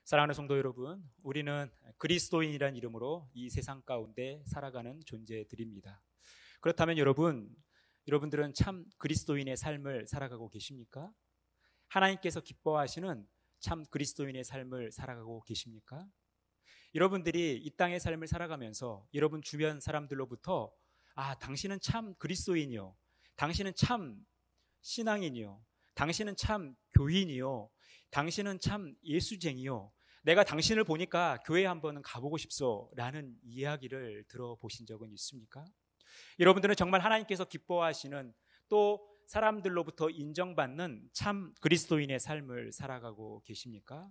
사랑하는 성도 여러분, 우리는 그리스도인이라는 이름으로 이 세상 가운데 살아가는 존재들입니다. 그렇다면 여러분들은 참 그리스도인의 삶을 살아가고 계십니까? 하나님께서 기뻐하시는 참 그리스도인의 삶을 살아가고 계십니까? 여러분들이 이 땅의 삶을 살아가면서 여러분 주변 사람들로부터 당신은 참 그리스도인이요, 당신은 참 신앙인이요, 당신은 참 교인이요, 당신은 참 예수쟁이요, 내가 당신을 보니까 교회 한번 가보고 싶소 라는 이야기를 들어보신 적은 있습니까? 여러분들은 정말 하나님께서 기뻐하시는, 또 사람들로부터 인정받는 참 그리스도인의 삶을 살아가고 계십니까?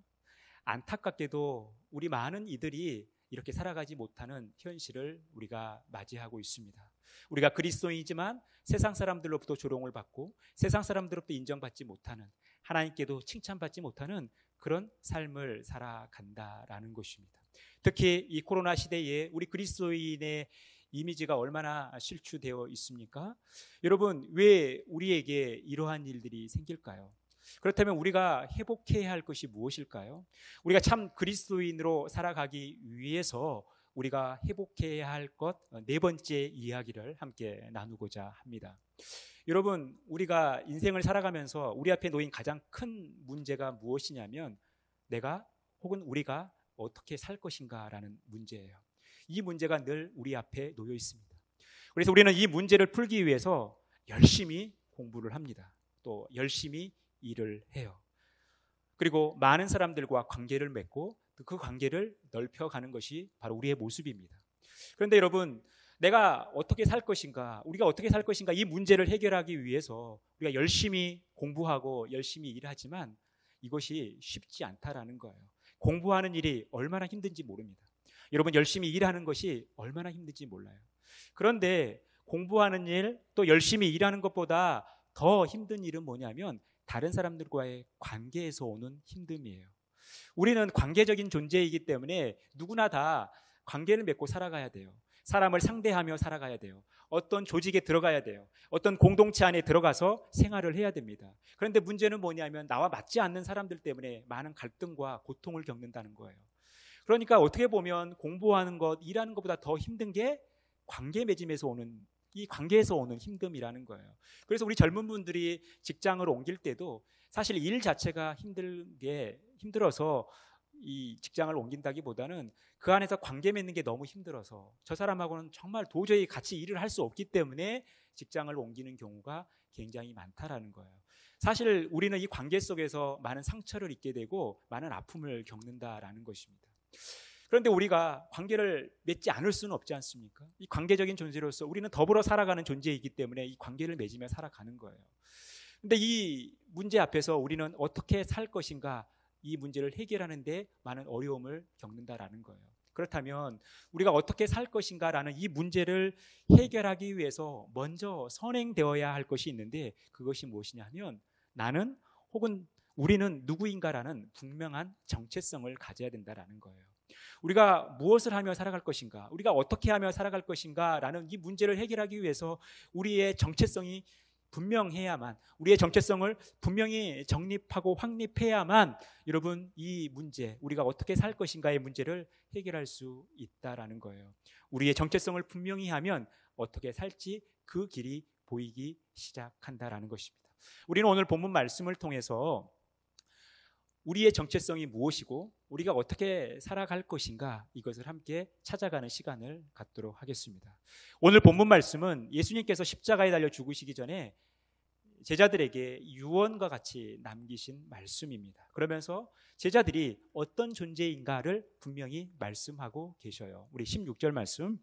안타깝게도 우리 많은 이들이 이렇게 살아가지 못하는 현실을 우리가 맞이하고 있습니다. 우리가 그리스도인이지만 세상 사람들로부터 조롱을 받고 세상 사람들로부터 인정받지 못하는, 하나님께도 칭찬받지 못하는 그런 삶을 살아간다라는 것입니다. 특히 이 코로나 시대에 우리 그리스도인의 이미지가 얼마나 실추되어 있습니까? 여러분, 왜 우리에게 이러한 일들이 생길까요? 그렇다면 우리가 회복해야 할 것이 무엇일까요? 우리가 참 그리스도인으로 살아가기 위해서 우리가 회복해야 할 것 네 번째 이야기를 함께 나누고자 합니다. 여러분, 우리가 인생을 살아가면서 우리 앞에 놓인 가장 큰 문제가 무엇이냐면 내가 혹은 우리가 어떻게 살 것인가라는 문제예요. 이 문제가 늘 우리 앞에 놓여 있습니다. 그래서 우리는 이 문제를 풀기 위해서 열심히 공부를 합니다. 또 열심히 일을 해요. 그리고 많은 사람들과 관계를 맺고 그 관계를 넓혀가는 것이 바로 우리의 모습입니다. 그런데 여러분, 내가 어떻게 살 것인가, 우리가 어떻게 살 것인가, 이 문제를 해결하기 위해서 우리가 열심히 공부하고 열심히 일하지만 이것이 쉽지 않다라는 거예요. 공부하는 일이 얼마나 힘든지 모릅니다. 여러분, 열심히 일하는 것이 얼마나 힘든지 몰라요. 그런데 공부하는 일, 또 열심히 일하는 것보다 더 힘든 일은 뭐냐면 다른 사람들과의 관계에서 오는 힘듦이에요. 우리는 관계적인 존재이기 때문에 누구나 다 관계를 맺고 살아가야 돼요. 사람을 상대하며 살아가야 돼요. 어떤 조직에 들어가야 돼요. 어떤 공동체 안에 들어가서 생활을 해야 됩니다. 그런데 문제는 뭐냐면 나와 맞지 않는 사람들 때문에 많은 갈등과 고통을 겪는다는 거예요. 그러니까 어떻게 보면 공부하는 것, 일하는 것보다 더 힘든 게 관계 맺음에서 오는, 이 관계에서 오는 힘듦이라는 거예요. 그래서 우리 젊은 분들이 직장을 옮길 때도 사실 일 자체가 힘들어서 이 직장을 옮긴다기보다는 그 안에서 관계 맺는 게 너무 힘들어서 저 사람하고는 정말 도저히 같이 일을 할 수 없기 때문에 직장을 옮기는 경우가 굉장히 많다라는 거예요. 사실 우리는 이 관계 속에서 많은 상처를 입게 되고 많은 아픔을 겪는다라는 것입니다. 그런데 우리가 관계를 맺지 않을 수는 없지 않습니까? 이 관계적인 존재로서 우리는 더불어 살아가는 존재이기 때문에 이 관계를 맺으며 살아가는 거예요. 그런데 이 문제 앞에서 우리는 어떻게 살 것인가, 이 문제를 해결하는 데 많은 어려움을 겪는다라는 거예요. 그렇다면 우리가 어떻게 살 것인가라는 이 문제를 해결하기 위해서 먼저 선행되어야 할 것이 있는데 그것이 무엇이냐 하면 나는 혹은 우리는 누구인가라는 분명한 정체성을 가져야 된다라는 거예요. 우리가 무엇을 하며 살아갈 것인가, 우리가 어떻게 하며 살아갈 것인가라는 이 문제를 해결하기 위해서 우리의 정체성이 분명해야만, 우리의 정체성을 분명히 정립하고 확립해야만 여러분 이 문제, 우리가 어떻게 살 것인가의 문제를 해결할 수 있다라는 거예요. 우리의 정체성을 분명히 하면 어떻게 살지 그 길이 보이기 시작한다라는 것입니다. 우리는 오늘 본문 말씀을 통해서 우리의 정체성이 무엇이고 우리가 어떻게 살아갈 것인가, 이것을 함께 찾아가는 시간을 갖도록 하겠습니다. 오늘 본문 말씀은 예수님께서 십자가에 달려 죽으시기 전에 제자들에게 유언과 같이 남기신 말씀입니다. 그러면서 제자들이 어떤 존재인가를 분명히 말씀하고 계셔요. 우리 16절 말씀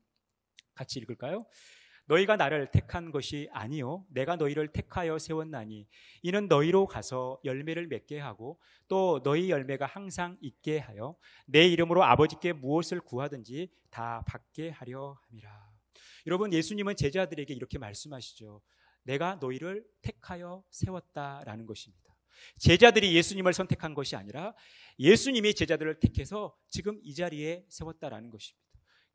같이 읽을까요? 너희가 나를 택한 것이 아니요 내가 너희를 택하여 세웠나니 이는 너희로 가서 열매를 맺게 하고 또 너희 열매가 항상 있게 하여 내 이름으로 아버지께 무엇을 구하든지 다 받게 하려 함이라. 여러분, 예수님은 제자들에게 이렇게 말씀하시죠. 내가 너희를 택하여 세웠다라는 것입니다. 제자들이 예수님을 선택한 것이 아니라 예수님이 제자들을 택해서 지금 이 자리에 세웠다라는 것입니다.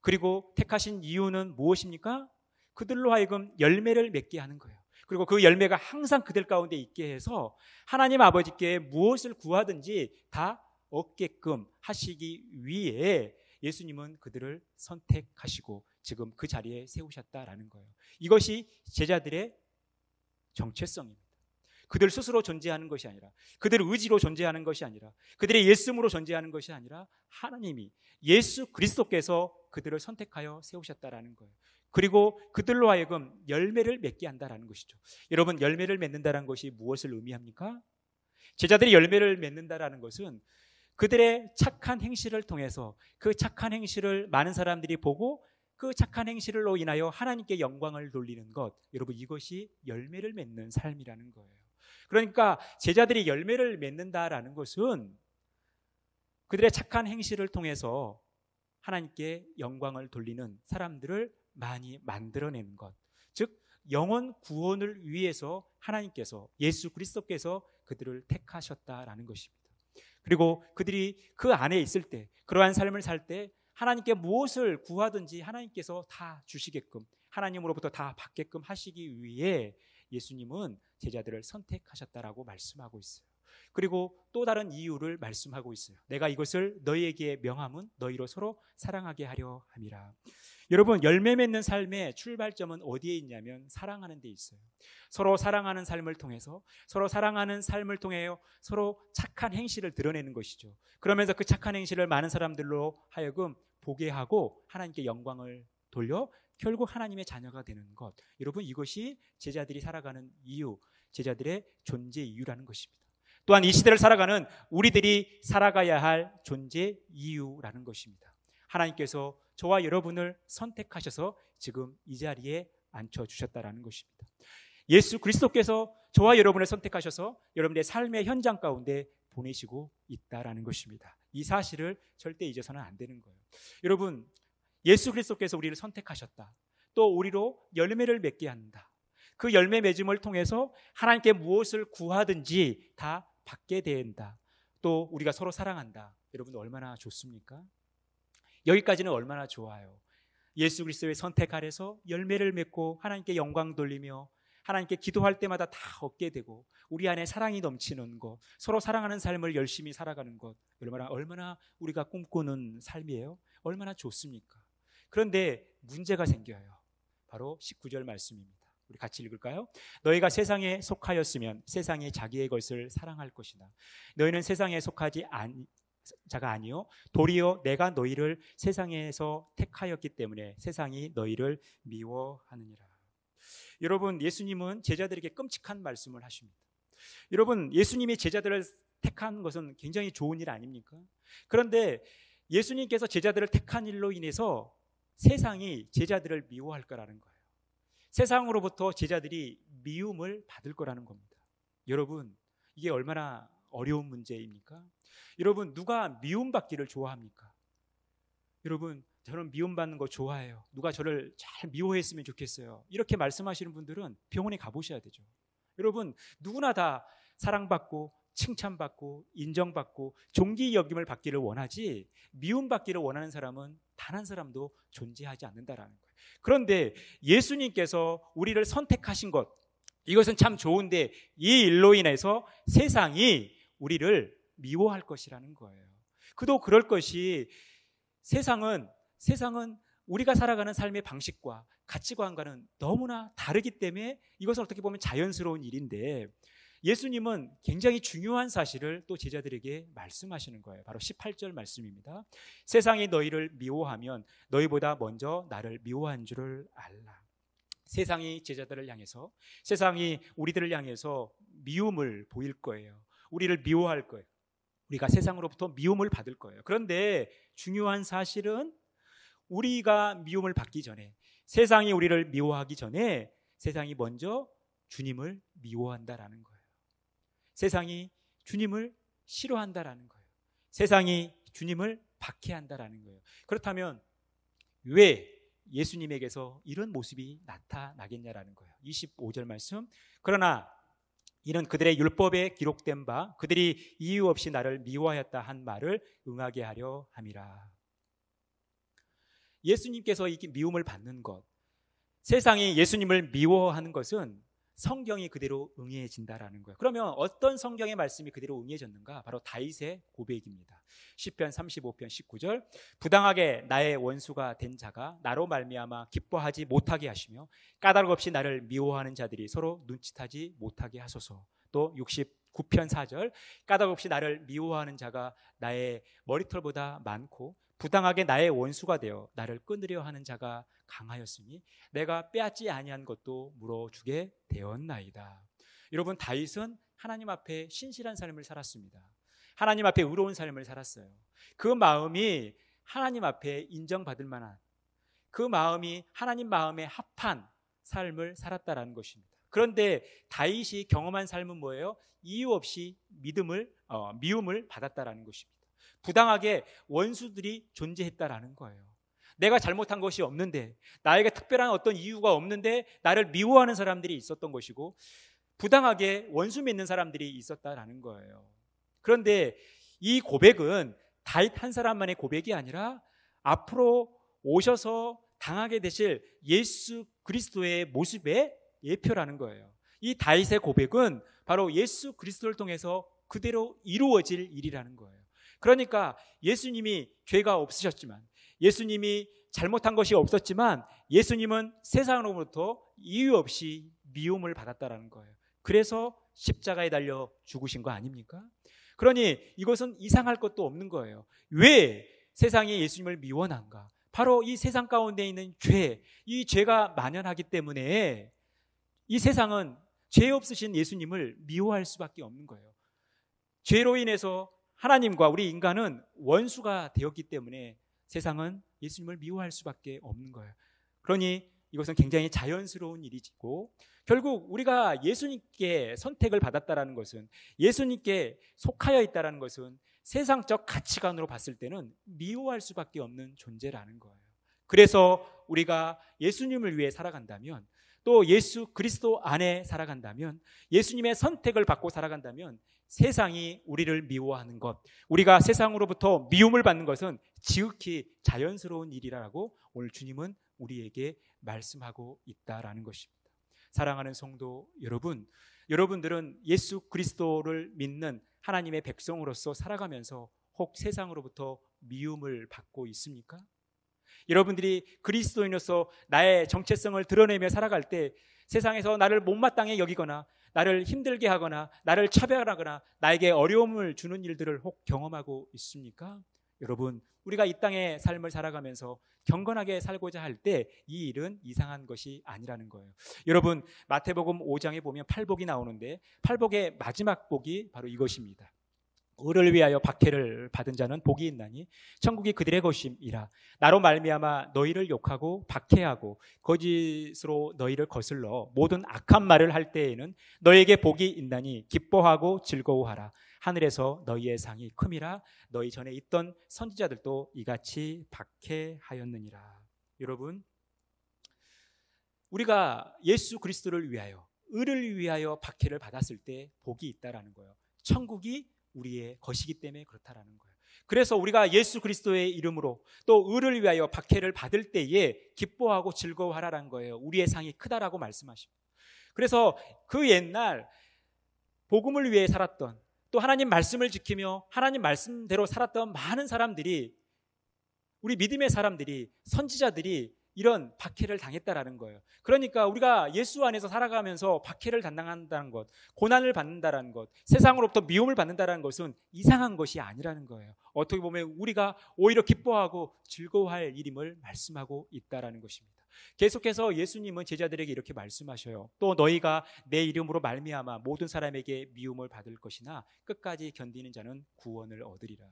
그리고 택하신 이유는 무엇입니까? 그들로 하여금 열매를 맺게 하는 거예요. 그리고 그 열매가 항상 그들 가운데 있게 해서 하나님 아버지께 무엇을 구하든지 다 얻게끔 하시기 위해 예수님은 그들을 선택하시고 지금 그 자리에 세우셨다라는 거예요. 이것이 제자들의 정체성입니다. 그들 스스로 존재하는 것이 아니라, 그들의 의지로 존재하는 것이 아니라, 그들의 예씀으로 존재하는 것이 아니라 하나님이, 예수 그리스도께서 그들을 선택하여 세우셨다라는 거예요. 그리고 그들로 하여금 열매를 맺게 한다라는 것이죠. 여러분, 열매를 맺는다는 것이 무엇을 의미합니까? 제자들이 열매를 맺는다라는 것은 그들의 착한 행실을 통해서 그 착한 행실을 많은 사람들이 보고 그 착한 행실로 인하여 하나님께 영광을 돌리는 것, 여러분, 이것이 열매를 맺는 삶이라는 거예요. 그러니까 제자들이 열매를 맺는다라는 것은 그들의 착한 행실을 통해서 하나님께 영광을 돌리는 사람들을 많이 만들어내는 것, 즉 영혼 구원을 위해서 하나님께서, 예수 그리스도께서 그들을 택하셨다라는 것입니다. 그리고 그들이 그 안에 있을 때, 그러한 삶을 살 때 하나님께 무엇을 구하든지 하나님께서 다 주시게끔, 하나님으로부터 다 받게끔 하시기 위해 예수님은 제자들을 선택하셨다라고 말씀하고 있어요. 그리고 또 다른 이유를 말씀하고 있어요. 내가 이것을 너희에게 명함은 너희로 서로 사랑하게 하려 함이라. 여러분, 열매 맺는 삶의 출발점은 어디에 있냐면 사랑하는 데 있어요. 서로 사랑하는 삶을 통해서, 서로 사랑하는 삶을 통해 서로 착한 행실을 드러내는 것이죠. 그러면서 그 착한 행실을 많은 사람들로 하여금 보게 하고 하나님께 영광을 돌려 결국 하나님의 자녀가 되는 것, 여러분, 이것이 제자들이 살아가는 이유, 제자들의 존재 이유라는 것입니다. 또한 이 시대를 살아가는 우리들이 살아가야 할 존재 이유라는 것입니다. 하나님께서 저와 여러분을 선택하셔서 지금 이 자리에 앉혀주셨다라는 것입니다. 예수 그리스도께서 저와 여러분을 선택하셔서 여러분의 삶의 현장 가운데 보내시고 있다라는 것입니다. 이 사실을 절대 잊어서는 안 되는 거예요. 여러분, 예수 그리스도께서 우리를 선택하셨다. 또 우리로 열매를 맺게 한다. 그 열매 맺음을 통해서 하나님께 무엇을 구하든지 다 받게 된다. 또 우리가 서로 사랑한다. 여러분, 얼마나 좋습니까? 여기까지는 얼마나 좋아요. 예수 그리스도의 선택 아래서 열매를 맺고 하나님께 영광 돌리며 하나님께 기도할 때마다 다 얻게 되고 우리 안에 사랑이 넘치는 것, 서로 사랑하는 삶을 열심히 살아가는 것, 얼마나 우리가 꿈꾸는 삶이에요. 얼마나 좋습니까? 그런데 문제가 생겨요. 바로 19절 말씀입니다. 우리 같이 읽을까요? 너희가 세상에 속하였으면 세상이 자기의 것을 사랑할 것이다. 너희는 세상에 속하지 자가 아니요 도리어 내가 너희를 세상에서 택하였기 때문에 세상이 너희를 미워하느니라. 여러분, 예수님은 제자들에게 끔찍한 말씀을 하십니다. 여러분, 예수님이 제자들을 택한 것은 굉장히 좋은 일 아닙니까? 그런데 예수님께서 제자들을 택한 일로 인해서 세상이 제자들을 미워할 거라는 거예요. 세상으로부터 제자들이 미움을 받을 거라는 겁니다. 여러분, 이게 얼마나 어려운 문제입니까? 여러분, 누가 미움받기를 좋아합니까? 여러분, 저는 미움받는 거 좋아해요. 누가 저를 잘 미워했으면 좋겠어요. 이렇게 말씀하시는 분들은 병원에 가보셔야 되죠. 여러분, 누구나 다 사랑받고 칭찬받고 인정받고 존귀 여김을 받기를 원하지, 미움받기를 원하는 사람은 단 한 사람도 존재하지 않는다라는 거예요. 그런데 예수님께서 우리를 선택하신 것, 이것은 참 좋은데 이 일로 인해서 세상이 우리를 미워할 것이라는 거예요. 그도 그럴 것이, 세상은 우리가 살아가는 삶의 방식과 가치관과는 너무나 다르기 때문에 이것은 어떻게 보면 자연스러운 일인데, 예수님은 굉장히 중요한 사실을 또 제자들에게 말씀하시는 거예요. 바로 18절 말씀입니다. 세상이 너희를 미워하면 너희보다 먼저 나를 미워한 줄을 알라. 세상이 제자들을 향해서, 세상이 우리들을 향해서 미움을 보일 거예요. 우리를 미워할 거예요. 우리가 세상으로부터 미움을 받을 거예요. 그런데 중요한 사실은 우리가 미움을 받기 전에, 세상이 우리를 미워하기 전에 세상이 먼저 주님을 미워한다라는 거예요. 세상이 주님을 싫어한다라는 거예요. 세상이 주님을 박해한다라는 거예요. 그렇다면 왜 예수님에게서 이런 모습이 나타나겠냐라는 거예요. 25절 말씀. 그러나 이는 그들의 율법에 기록된 바 그들이 이유 없이 나를 미워하였다 한 말을 응하게 하려 함이라. 예수님께서 이 미움을 받는 것, 세상이 예수님을 미워하는 것은 성경이 그대로 응해진다라는 거예요. 그러면 어떤 성경의 말씀이 그대로 응해졌는가? 바로 다윗의 고백입니다. 시편 35편 19절, 부당하게 나의 원수가 된 자가 나로 말미암아 기뻐하지 못하게 하시며 까닭 없이 나를 미워하는 자들이 서로 눈짓하지 못하게 하소서. 또 69편 4절, 까닭 없이 나를 미워하는 자가 나의 머리털보다 많고 부당하게 나의 원수가 되어 나를 끊으려 하는 자가 강하였으니 내가 빼앗지 아니한 것도 물어주게 되었나이다. 여러분, 다윗은 하나님 앞에 신실한 삶을 살았습니다. 하나님 앞에 의로운 삶을 살았어요. 그 마음이 하나님 앞에 인정받을 만한, 그 마음이 하나님 마음에 합한 삶을 살았다라는 것입니다. 그런데 다윗이 경험한 삶은 뭐예요? 이유 없이 미움을 받았다라는 것입니다. 부당하게 원수들이 존재했다라는 거예요. 내가 잘못한 것이 없는데, 나에게 특별한 어떤 이유가 없는데 나를 미워하는 사람들이 있었던 것이고, 부당하게 원수 맺는 사람들이 있었다라는 거예요. 그런데 이 고백은 다윗 한 사람만의 고백이 아니라 앞으로 오셔서 당하게 되실 예수 그리스도의 모습의 예표라는 거예요. 이 다윗의 고백은 바로 예수 그리스도를 통해서 그대로 이루어질 일이라는 거예요. 그러니까 예수님이 죄가 없으셨지만, 예수님이 잘못한 것이 없었지만, 예수님은 세상으로부터 이유 없이 미움을 받았다라는 거예요. 그래서 십자가에 달려 죽으신 거 아닙니까? 그러니 이것은 이상할 것도 없는 거예요. 왜 세상이 예수님을 미워한가? 바로 이 세상 가운데 있는 죄, 이 죄가 만연하기 때문에 이 세상은 죄 없으신 예수님을 미워할 수밖에 없는 거예요. 죄로 인해서 하나님과 우리 인간은 원수가 되었기 때문에 세상은 예수님을 미워할 수밖에 없는 거예요. 그러니 이것은 굉장히 자연스러운 일이고, 결국 우리가 예수님께 선택을 받았다라는 것은, 예수님께 속하여 있다라는 것은 세상적 가치관으로 봤을 때는 미워할 수밖에 없는 존재라는 거예요. 그래서 우리가 예수님을 위해 살아간다면, 또 예수 그리스도 안에 살아간다면, 예수님의 선택을 받고 살아간다면 세상이 우리를 미워하는 것, 우리가 세상으로부터 미움을 받는 것은 지극히 자연스러운 일이라고 오늘 주님은 우리에게 말씀하고 있다라는 것입니다. 사랑하는 성도 여러분, 여러분들은 예수 그리스도를 믿는 하나님의 백성으로서 살아가면서 혹 세상으로부터 미움을 받고 있습니까? 여러분들이 그리스도인으로서 나의 정체성을 드러내며 살아갈 때 세상에서 나를 못마땅히 여기거나 나를 힘들게 하거나 나를 차별하거나 나에게 어려움을 주는 일들을 혹 경험하고 있습니까? 여러분, 우리가 이 땅의 삶을 살아가면서 경건하게 살고자 할 때 이 일은 이상한 것이 아니라는 거예요. 여러분, 마태복음 5장에 보면 팔복이 나오는데, 팔복의 마지막 복이 바로 이것입니다. 의를 위하여 박해를 받은 자는 복이 있나니 천국이 그들의 것임이라. 나로 말미암아 너희를 욕하고 박해하고 거짓으로 너희를 거슬러 모든 악한 말을 할 때에는 너희에게 복이 있나니 기뻐하고 즐거워하라. 하늘에서 너희의 상이 큼이라. 너희 전에 있던 선지자들도 이같이 박해하였느니라. 여러분, 우리가 예수 그리스도를 위하여, 의를 위하여 박해를 받았을 때 복이 있다라는 거예요. 천국이 우리의 것이기 때문에 그렇다라는 거예요. 그래서 우리가 예수 그리스도의 이름으로 또 의를 위하여 박해를 받을 때에 기뻐하고 즐거워하라는 거예요. 우리의 상이 크다라고 말씀하십니다. 그래서 그 옛날 복음을 위해 살았던, 또 하나님 말씀을 지키며 하나님 말씀대로 살았던 많은 사람들이, 우리 믿음의 사람들이, 선지자들이 이런 박해를 당했다라는 거예요. 그러니까 우리가 예수 안에서 살아가면서 박해를 당한다는 것, 고난을 받는다라는 것, 세상으로부터 미움을 받는다라는 것은 이상한 것이 아니라는 거예요. 어떻게 보면 우리가 오히려 기뻐하고 즐거워할 일임을 말씀하고 있다라는 것입니다. 계속해서 예수님은 제자들에게 이렇게 말씀하셔요. 또 너희가 내 이름으로 말미암아 모든 사람에게 미움을 받을 것이나 끝까지 견디는 자는 구원을 얻으리라.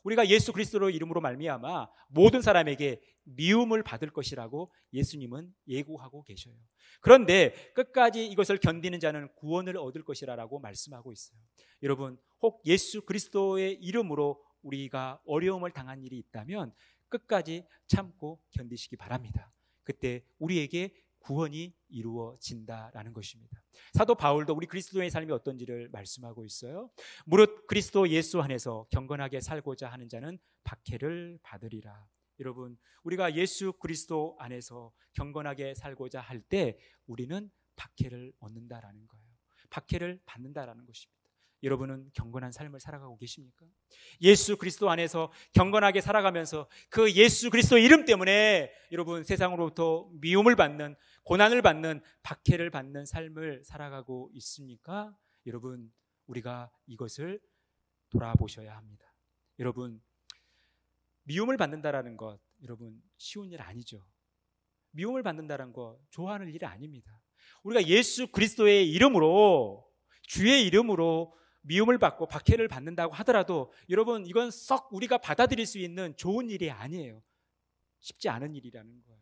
우리가 예수 그리스도 이름으로 말미암아 모든 사람에게 미움을 받을 것이라고 예수님은 예고하고 계셔요. 그런데 끝까지 이것을 견디는 자는 구원을 얻을 것이라고 말씀하고 있어요. 여러분, 혹 예수 그리스도의 이름으로 우리가 어려움을 당한 일이 있다면 끝까지 참고 견디시기 바랍니다. 그때 우리에게 구원이 이루어진다라는 것입니다. 사도 바울도 우리 그리스도의 삶이 어떤지를 말씀하고 있어요. 무릇 그리스도 예수 안에서 경건하게 살고자 하는 자는 박해를 받으리라. 여러분, 우리가 예수 그리스도 안에서 경건하게 살고자 할 때 우리는 박해를 얻는다라는 거예요. 박해를 받는다라는 것입니다. 여러분은 경건한 삶을 살아가고 계십니까? 예수 그리스도 안에서 경건하게 살아가면서 그 예수 그리스도 이름 때문에 여러분 세상으로부터 미움을 받는, 고난을 받는, 박해를 받는 삶을 살아가고 있습니까? 여러분, 우리가 이것을 돌아보셔야 합니다. 여러분, 미움을 받는다라는 것, 여러분 쉬운 일 아니죠. 미움을 받는다는 것 좋아하는 일이 아닙니다. 우리가 예수 그리스도의 이름으로, 주의 이름으로 미움을 받고 박해를 받는다고 하더라도 여러분, 이건 썩 우리가 받아들일 수 있는 좋은 일이 아니에요. 쉽지 않은 일이라는 거예요.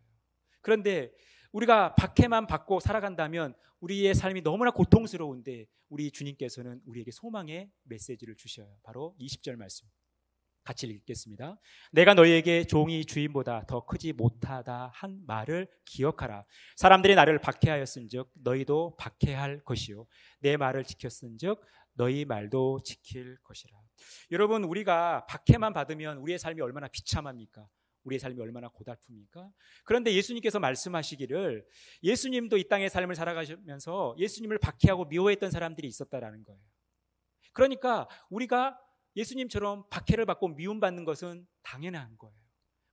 그런데 우리가 박해만 받고 살아간다면 우리의 삶이 너무나 고통스러운데 우리 주님께서는 우리에게 소망의 메시지를 주셔요. 바로 20절 말씀 같이 읽겠습니다. 내가 너희에게 종이 주인보다 더 크지 못하다 한 말을 기억하라. 사람들이 나를 박해하였은즉 너희도 박해할 것이요 내 말을 지켰은즉 너희 말도 지킬 것이라. 여러분, 우리가 박해만 받으면 우리의 삶이 얼마나 비참합니까? 우리의 삶이 얼마나 고달픕니까? 그런데 예수님께서 말씀하시기를 예수님도 이 땅의 삶을 살아가시면서 예수님을 박해하고 미워했던 사람들이 있었다라는 거예요. 그러니까 우리가 예수님처럼 박해를 받고 미움받는 것은 당연한 거예요.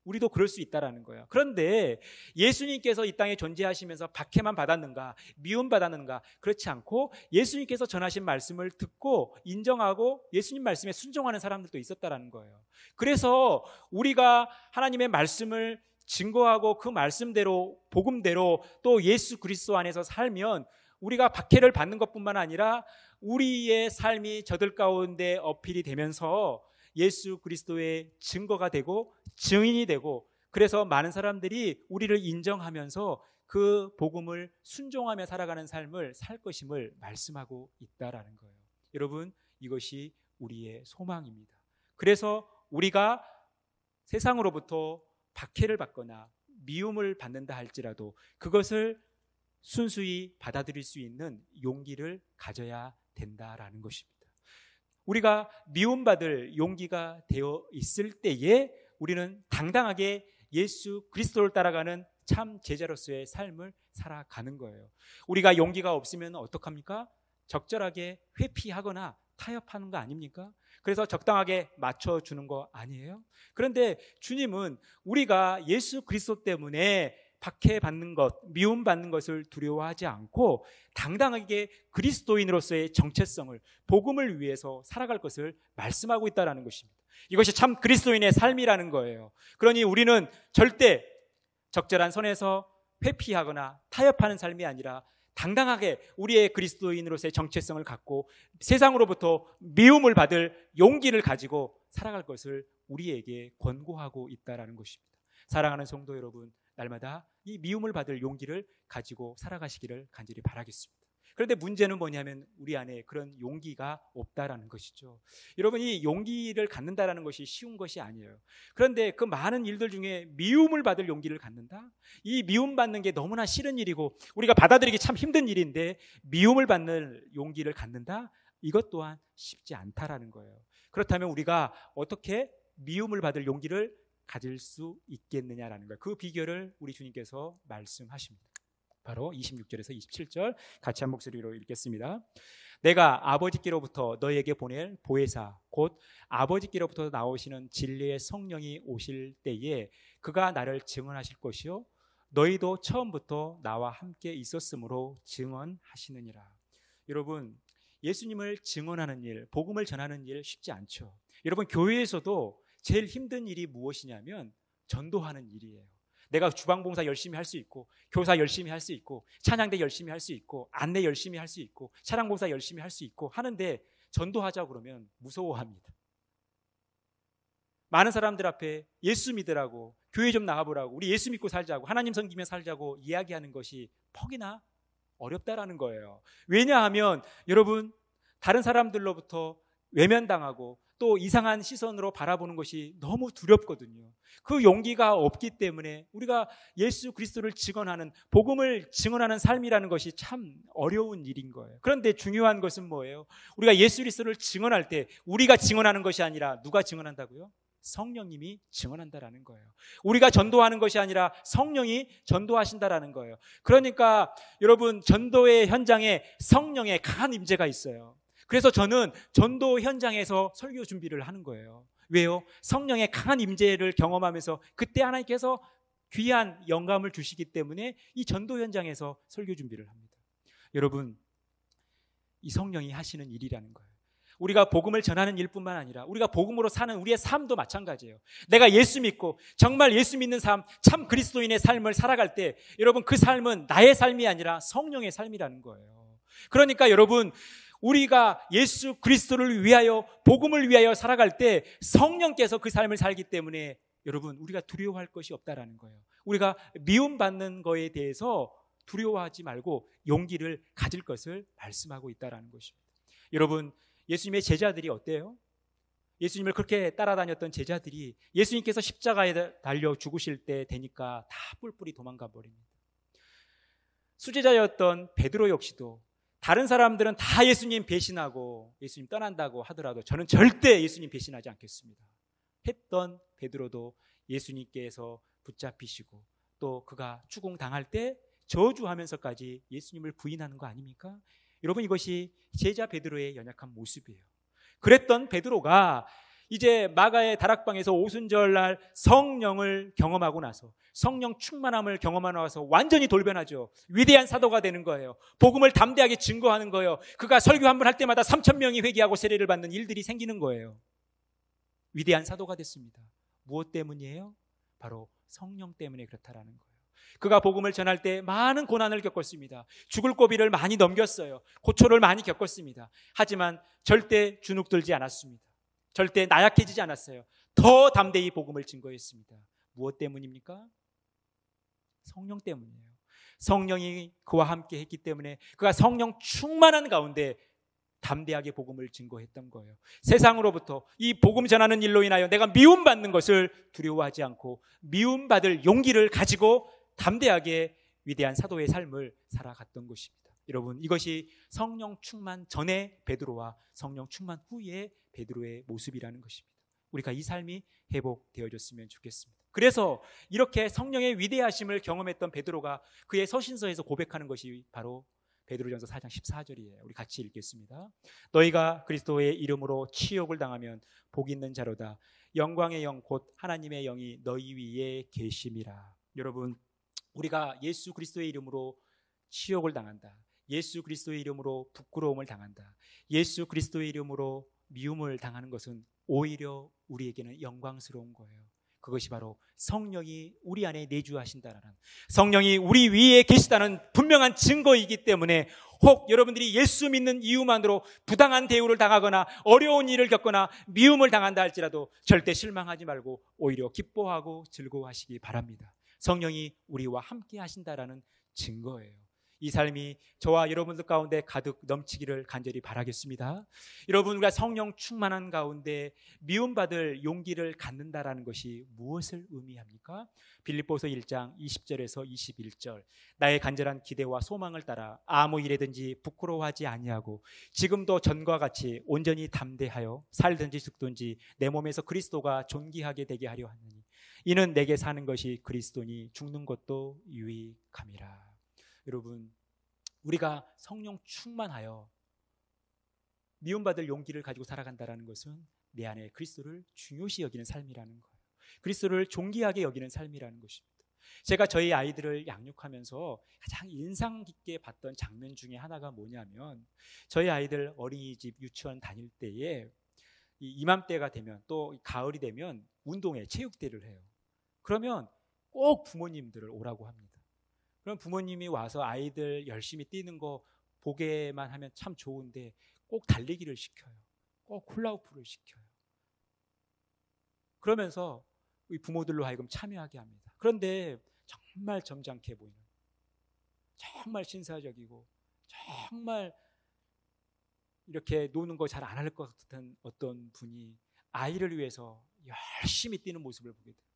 우리도 그럴 수 있다라는 거예요. 그런데 예수님께서 이 땅에 존재하시면서 박해만 받았는가, 미움받았는가? 그렇지 않고 예수님께서 전하신 말씀을 듣고 인정하고 예수님 말씀에 순종하는 사람들도 있었다라는 거예요. 그래서 우리가 하나님의 말씀을 증거하고 그 말씀대로, 복음대로 또 예수 그리스도 안에서 살면 우리가 박해를 받는 것뿐만 아니라 우리의 삶이 저들 가운데 어필이 되면서 예수 그리스도의 증거가 되고 증인이 되고, 그래서 많은 사람들이 우리를 인정하면서 그 복음을 순종하며 살아가는 삶을 살 것임을 말씀하고 있다라는 거예요. 여러분, 이것이 우리의 소망입니다. 그래서 우리가 세상으로부터 박해를 받거나 미움을 받는다 할지라도 그것을 순수히 받아들일 수 있는 용기를 가져야 된다라는 것입니다. 우리가 미움받을 용기가 되어 있을 때에 우리는 당당하게 예수 그리스도를 따라가는 참 제자로서의 삶을 살아가는 거예요. 우리가 용기가 없으면 어떡합니까? 적절하게 회피하거나 타협하는 거 아닙니까? 그래서 적당하게 맞춰주는 거 아니에요? 그런데 주님은 우리가 예수 그리스도 때문에 박해받는 것, 미움받는 것을 두려워하지 않고 당당하게 그리스도인으로서의 정체성을, 복음을 위해서 살아갈 것을 말씀하고 있다는 것입니다. 이것이 참 그리스도인의 삶이라는 거예요. 그러니 우리는 절대 적절한 선에서 회피하거나 타협하는 삶이 아니라 당당하게 우리의 그리스도인으로서의 정체성을 갖고 세상으로부터 미움을 받을 용기를 가지고 살아갈 것을 우리에게 권고하고 있다는 것입니다. 사랑하는 성도 여러분, 날마다 이 미움을 받을 용기를 가지고 살아가시기를 간절히 바라겠습니다. 그런데 문제는 뭐냐면 우리 안에 그런 용기가 없다라는 것이죠. 여러분, 이 용기를 갖는다라는 것이 쉬운 것이 아니에요. 그런데 그 많은 일들 중에 미움을 받을 용기를 갖는다? 이 미움받는 게 너무나 싫은 일이고 우리가 받아들이기 참 힘든 일인데 미움을 받는 용기를 갖는다? 이것 또한 쉽지 않다라는 거예요. 그렇다면 우리가 어떻게 미움을 받을 용기를 가질 수 있겠느냐라는 거예요. 그 비결을 우리 주님께서 말씀하십니다. 바로 26절에서 27절 같이 한 목소리로 읽겠습니다. 내가 아버지께로부터 너희에게 보낼 보혜사 곧 아버지께로부터 나오시는 진리의 성령이 오실 때에 그가 나를 증언하실 것이요 너희도 처음부터 나와 함께 있었으므로 증언하시느니라. 여러분, 예수님을 증언하는 일, 복음을 전하는 일 쉽지 않죠. 여러분, 교회에서도 제일 힘든 일이 무엇이냐면 전도하는 일이에요. 내가 주방봉사 열심히 할 수 있고 교사 열심히 할 수 있고 찬양대 열심히 할 수 있고 안내 열심히 할 수 있고 차량봉사 열심히 할 수 있고 하는데 전도하자고 그러면 무서워합니다. 많은 사람들 앞에 예수 믿으라고, 교회 좀 나가보라고, 우리 예수 믿고 살자고, 하나님 섬기며 살자고 이야기하는 것이 퍽이나 어렵다라는 거예요. 왜냐하면 여러분, 다른 사람들로부터 외면당하고 또 이상한 시선으로 바라보는 것이 너무 두렵거든요. 그 용기가 없기 때문에 우리가 예수 그리스도를 증언하는, 복음을 증언하는 삶이라는 것이 참 어려운 일인 거예요. 그런데 중요한 것은 뭐예요? 우리가 예수 그리스도를 증언할 때 우리가 증언하는 것이 아니라 누가 증언한다고요? 성령님이 증언한다라는 거예요. 우리가 전도하는 것이 아니라 성령이 전도하신다라는 거예요. 그러니까 여러분, 전도의 현장에 성령의 강한 임재가 있어요. 그래서 저는 전도 현장에서 설교 준비를 하는 거예요. 왜요? 성령의 강한 임재를 경험하면서 그때 하나님께서 귀한 영감을 주시기 때문에 이 전도 현장에서 설교 준비를 합니다. 여러분, 이 성령이 하시는 일이라는 거예요. 우리가 복음을 전하는 일뿐만 아니라 우리가 복음으로 사는 우리의 삶도 마찬가지예요. 내가 예수 믿고 정말 예수 믿는 삶, 참 그리스도인의 삶을 살아갈 때 여러분, 그 삶은 나의 삶이 아니라 성령의 삶이라는 거예요. 그러니까 여러분, 우리가 예수 그리스도를 위하여, 복음을 위하여 살아갈 때 성령께서 그 삶을 살기 때문에 여러분, 우리가 두려워할 것이 없다라는 거예요. 우리가 미움받는 거에 대해서 두려워하지 말고 용기를 가질 것을 말씀하고 있다라는 것입니다. 여러분, 예수님의 제자들이 어때요? 예수님을 그렇게 따라다녔던 제자들이 예수님께서 십자가에 달려 죽으실 때 되니까 다 뿔뿔이 도망가 버립니다. 수제자였던 베드로 역시도 다른 사람들은 다 예수님 배신하고 예수님 떠난다고 하더라도 저는 절대 예수님 배신하지 않겠습니다 했던 베드로도 예수님께서 붙잡히시고 또 그가 추궁당할 때 저주하면서까지 예수님을 부인하는 거 아닙니까? 여러분, 이것이 제자 베드로의 연약한 모습이에요. 그랬던 베드로가 이제 마가의 다락방에서 오순절날 성령을 경험하고 나서, 성령 충만함을 경험하고 나서 완전히 돌변하죠. 위대한 사도가 되는 거예요. 복음을 담대하게 증거하는 거예요. 그가 설교 한 번 할 때마다 3,000명이 회개하고 세례를 받는 일들이 생기는 거예요. 위대한 사도가 됐습니다. 무엇 때문이에요? 바로 성령 때문에 그렇다라는 거예요. 그가 복음을 전할 때 많은 고난을 겪었습니다. 죽을 고비를 많이 넘겼어요. 고초를 많이 겪었습니다. 하지만 절대 주눅들지 않았습니다. 절대 나약해지지 않았어요. 더 담대히 복음을 증거했습니다. 무엇 때문입니까? 성령 때문이에요. 성령이 그와 함께 했기 때문에 그가 성령 충만한 가운데 담대하게 복음을 증거했던 거예요. 세상으로부터 이 복음 전하는 일로 인하여 내가 미움받는 것을 두려워하지 않고 미움받을 용기를 가지고 담대하게 위대한 사도의 삶을 살아갔던 것입니다. 여러분, 이것이 성령 충만 전의 베드로와 성령 충만 후의 베드로의 모습이라는 것입니다. 우리가 이 삶이 회복되어졌으면 좋겠습니다. 그래서 이렇게 성령의 위대하심을 경험했던 베드로가 그의 서신서에서 고백하는 것이 바로 베드로전서 4장 14절이에요. 우리 같이 읽겠습니다. 너희가 그리스도의 이름으로 치욕을 당하면 복 있는 자로다. 영광의 영 곧 하나님의 영이 너희 위에 계심이라. 여러분, 우리가 예수 그리스도의 이름으로 치욕을 당한다. 예수 그리스도의 이름으로 부끄러움을 당한다. 예수 그리스도의 이름으로 미움을 당하는 것은 오히려 우리에게는 영광스러운 거예요. 그것이 바로 성령이 우리 안에 내주하신다는, 성령이 우리 위에 계시다는 분명한 증거이기 때문에 혹 여러분들이 예수 믿는 이유만으로 부당한 대우를 당하거나 어려운 일을 겪거나 미움을 당한다 할지라도 절대 실망하지 말고 오히려 기뻐하고 즐거워하시기 바랍니다. 성령이 우리와 함께 하신다라는 증거예요. 이 삶이 저와 여러분들 가운데 가득 넘치기를 간절히 바라겠습니다. 여러분, 우리가 성령 충만한 가운데 미움받을 용기를 갖는다라는 것이 무엇을 의미합니까? 빌립보서 1장 20절에서 21절. 나의 간절한 기대와 소망을 따라 아무 일에든지 부끄러워하지 아니하고 지금도 전과 같이 온전히 담대하여 살든지 죽든지 내 몸에서 그리스도가 존귀하게 되게 하려 하느니 이는 내게 사는 것이 그리스도니 죽는 것도 유익함이라. 여러분, 우리가 성령 충만하여 미움받을 용기를 가지고 살아간다는 것은 내 안에 그리스도를 중요시 여기는 삶이라는 거예요. 그리스도를 존귀하게 여기는 삶이라는 것입니다. 제가 저희 아이들을 양육하면서 가장 인상 깊게 봤던 장면 중에 하나가 뭐냐면, 저희 아이들 어린이집 유치원 다닐 때에 이맘때가 되면 또 가을이 되면 운동회, 체육대회를 해요. 그러면 꼭 부모님들을 오라고 합니다. 그럼 부모님이 와서 아이들 열심히 뛰는 거 보게만 하면 참 좋은데 꼭 달리기를 시켜요. 꼭 훌라후프를 시켜요. 그러면서 이 부모들로 하여금 참여하게 합니다. 그런데 정말 점잖게 보이는, 정말 신사적이고 정말 이렇게 노는 거 잘 안 할 것 같은 어떤 분이 아이를 위해서 열심히 뛰는 모습을 보게 돼요.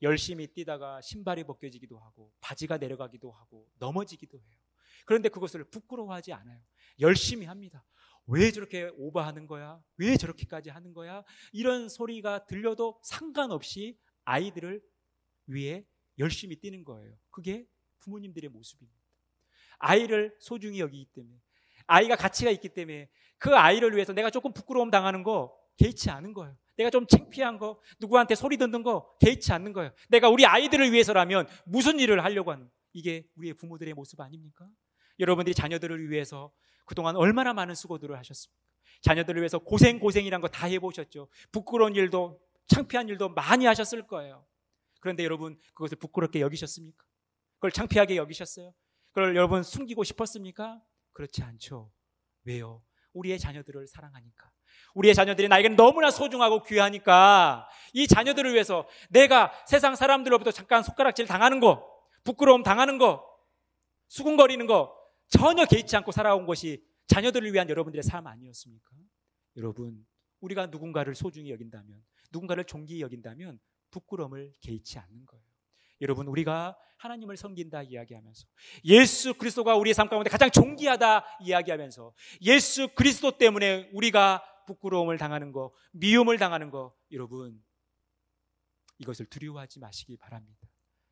열심히 뛰다가 신발이 벗겨지기도 하고 바지가 내려가기도 하고 넘어지기도 해요. 그런데 그것을 부끄러워하지 않아요. 열심히 합니다. 왜 저렇게 오버하는 거야? 왜 저렇게까지 하는 거야? 이런 소리가 들려도 상관없이 아이들을 위해 열심히 뛰는 거예요. 그게 부모님들의 모습입니다. 아이를 소중히 여기기 때문에, 아이가 가치가 있기 때문에 그 아이를 위해서 내가 조금 부끄러움 당하는 거 개의치 않은 거예요. 내가 좀 창피한 거, 누구한테 소리 듣는 거 개의치 않는 거예요. 내가 우리 아이들을 위해서라면 무슨 일을 하려고 하는, 이게 우리의 부모들의 모습 아닙니까? 여러분들이 자녀들을 위해서 그동안 얼마나 많은 수고들을 하셨습니까? 자녀들을 위해서 고생이란 거 다 해보셨죠. 부끄러운 일도 창피한 일도 많이 하셨을 거예요. 그런데 여러분, 그것을 부끄럽게 여기셨습니까? 그걸 창피하게 여기셨어요? 그걸 여러분 숨기고 싶었습니까? 그렇지 않죠. 왜요? 우리의 자녀들을 사랑하니까. 우리의 자녀들이 나에게는 너무나 소중하고 귀하니까 이 자녀들을 위해서 내가 세상 사람들로부터 잠깐 손가락질 당하는 거, 부끄러움 당하는 거, 수군거리는 거 전혀 개의치 않고 살아온 것이 자녀들을 위한 여러분들의 삶 아니었습니까? 여러분, 우리가 누군가를 소중히 여긴다면, 누군가를 존귀히 여긴다면 부끄러움을 개의치 않는 거예요. 여러분, 우리가 하나님을 섬긴다 이야기하면서, 예수 그리스도가 우리의 삶 가운데 가장 존귀하다 이야기하면서, 예수 그리스도 때문에 우리가 부끄러움을 당하는 거, 미움을 당하는 거, 여러분 이것을 두려워하지 마시기 바랍니다.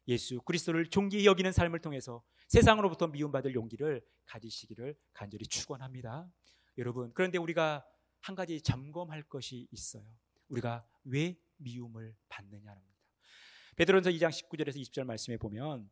예수 그리스도를 존귀히 여기는 삶을 통해서 세상으로부터 미움받을 용기를 가지시기를 간절히 축원합니다. 여러분, 그런데 우리가 한 가지 점검할 것이 있어요. 우리가 왜 미움을 받느냐입니다. 베드로전서 2장 19절에서 20절 말씀에 보면,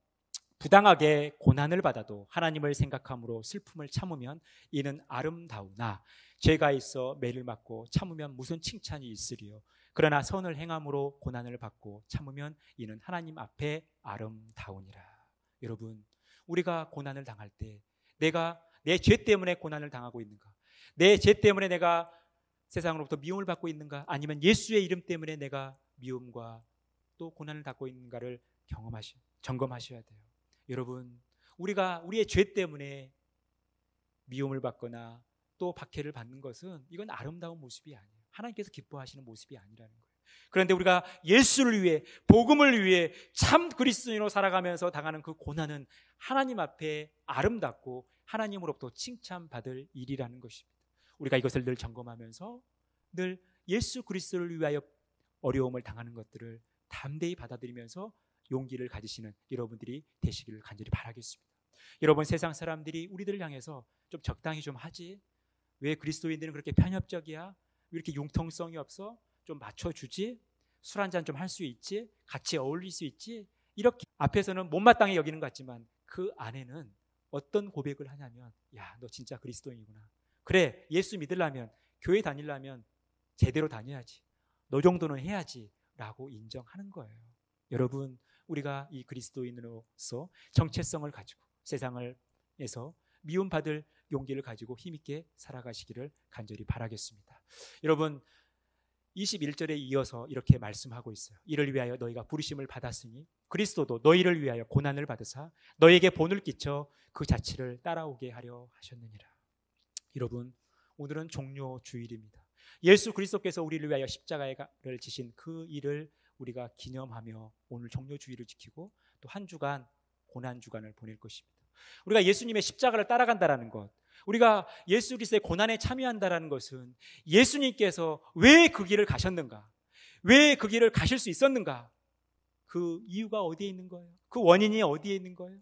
부당하게 고난을 받아도 하나님을 생각함으로 슬픔을 참으면 이는 아름다우나 죄가 있어 매를 맞고 참으면 무슨 칭찬이 있으리요. 그러나 선을 행함으로 고난을 받고 참으면 이는 하나님 앞에 아름다우니라. 여러분, 우리가 고난을 당할 때 내가 내 죄 때문에 고난을 당하고 있는가? 내 죄 때문에 내가 세상으로부터 미움을 받고 있는가? 아니면 예수의 이름 때문에 내가 미움과 또 고난을 받고 있는가를 점검하셔야 돼요. 여러분, 우리가 우리의 죄 때문에 미움을 받거나 또 박해를 받는 것은 이건 아름다운 모습이 아니에요. 하나님께서 기뻐하시는 모습이 아니라는 거예요. 그런데 우리가 예수를 위해, 복음을 위해 참 그리스도인으로 살아가면서 당하는 그 고난은 하나님 앞에 아름답고 하나님으로부터 칭찬받을 일이라는 것입니다. 우리가 이것을 늘 점검하면서 늘 예수 그리스도를 위하여 어려움을 당하는 것들을 담대히 받아들이면서 용기를 가지시는 여러분들이 되시기를 간절히 바라겠습니다. 여러분, 세상 사람들이 우리들을 향해서 좀 적당히 좀 하지, 왜 그리스도인들은 그렇게 편협적이야? 왜 이렇게 융통성이 없어? 좀 맞춰주지? 술 한잔 좀 할 수 있지? 같이 어울릴 수 있지? 이렇게 앞에서는 못마땅히 여기는 것 같지만 그 안에는 어떤 고백을 하냐면, 야, 너 진짜 그리스도인이구나. 그래, 예수 믿으려면, 교회 다니려면 제대로 다녀야지. 너 정도는 해야지 라고 인정하는 거예요. 여러분, 우리가 이 그리스도인으로서 정체성을 가지고 세상에서 미움받을 용기를 가지고 힘있게 살아가시기를 간절히 바라겠습니다. 여러분, 21절에 이어서 이렇게 말씀하고 있어요. 이를 위하여 너희가 부르심을 받았으니 그리스도도 너희를 위하여 고난을 받으사 너희에게 본을 끼쳐 그 자취를 따라오게 하려 하셨느니라. 여러분, 오늘은 종료 주일입니다. 예수 그리스도께서 우리를 위하여 십자가를 지신 그 일을 우리가 기념하며 오늘 종료 주일을 지키고 또 한 주간 고난 주간을 보낼 것입니다. 우리가 예수님의 십자가를 따라간다라는 것, 우리가 예수 그리스도의 고난에 참여한다라는 것은 예수님께서 왜 그 길을 가셨는가, 왜 그 길을 가실 수 있었는가, 그 이유가 어디에 있는 거예요? 그 원인이 어디에 있는 거예요?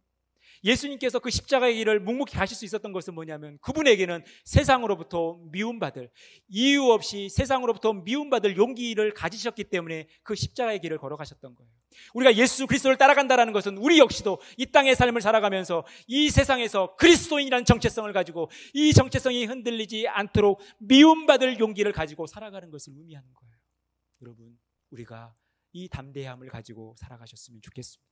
예수님께서 그 십자가의 길을 묵묵히 가실 수 있었던 것은 뭐냐면, 그분에게는 세상으로부터 미움받을, 이유 없이 세상으로부터 미움받을 용기를 가지셨기 때문에 그 십자가의 길을 걸어가셨던 거예요. 우리가 예수 그리스도를 따라간다는 것은 우리 역시도 이 땅의 삶을 살아가면서 이 세상에서 그리스도인이라는 정체성을 가지고 이 정체성이 흔들리지 않도록 미움받을 용기를 가지고 살아가는 것을 의미하는 거예요. 여러분, 우리가 이 담대함을 가지고 살아가셨으면 좋겠습니다.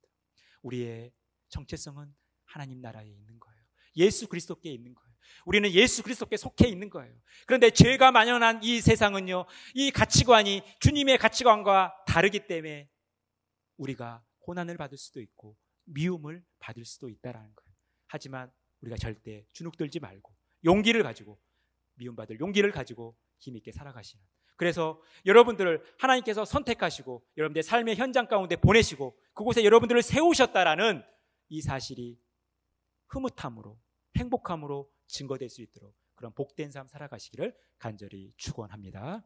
우리의 정체성은 하나님 나라에 있는 거예요. 예수 그리스도께 있는 거예요. 우리는 예수 그리스도께 속해 있는 거예요. 그런데 죄가 만연한 이 세상은요, 이 가치관이 주님의 가치관과 다르기 때문에 우리가 고난을 받을 수도 있고 미움을 받을 수도 있다라는 거예요. 하지만 우리가 절대 주눅들지 말고 용기를 가지고, 미움받을 용기를 가지고 힘있게 살아가시는, 그래서 여러분들을 하나님께서 선택하시고 여러분들의 삶의 현장 가운데 보내시고 그곳에 여러분들을 세우셨다라는 이 사실이 흐뭇함으로, 행복함으로 증거될 수 있도록, 그런 그런 복된 삶 살아가시기를 간절히 축원합니다.